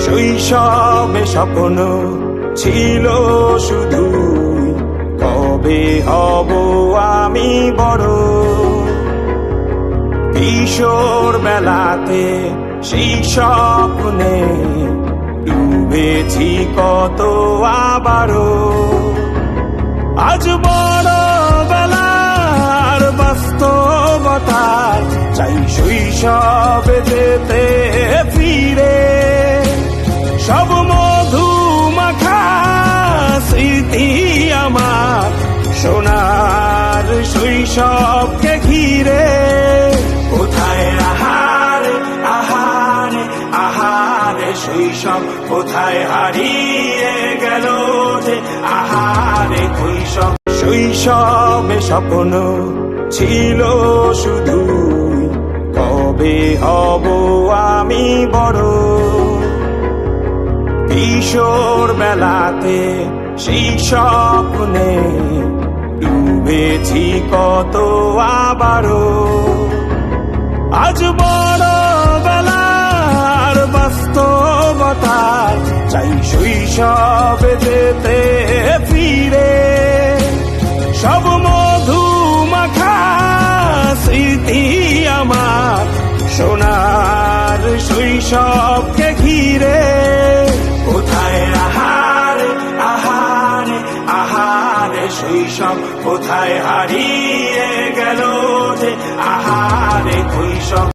শৈশবে স্বপ্ন ছিল শুধু, কবে হব আমি বড়। কিশোর বেলাতে সেই স্বপ্নে ডুবেছি কত আবারও। আজ বড় বেলার বাস্তবতায় চাই শৈশবে যেতে ফিরে। সব মধু মাখা স্মৃতি আমার সোনার শৈশবকে ঘিরে। কোথায় আহারে আহারে আহারে শৈশব, কোথায় হারিয়ে গেল যে আহারে কৈশব। শৈশবে স্বপ্ন ছিল শুধু, কবে হব আমি বড়। কিশোর বেলাতে সেই স্বপ্নে ডুবেছি কত আবারও। আজ বড় বেলার বাস্তবতায় চাই শৈশবে যেতে ফিরে। সব মধু মাখা স্মৃতি আমার সোনার শৈশবকে ঘিরে। কোথায় আহারে আহারে আহারে শৈশব, কোথায় হারিয়ে গেল যে আহারে কৈশব।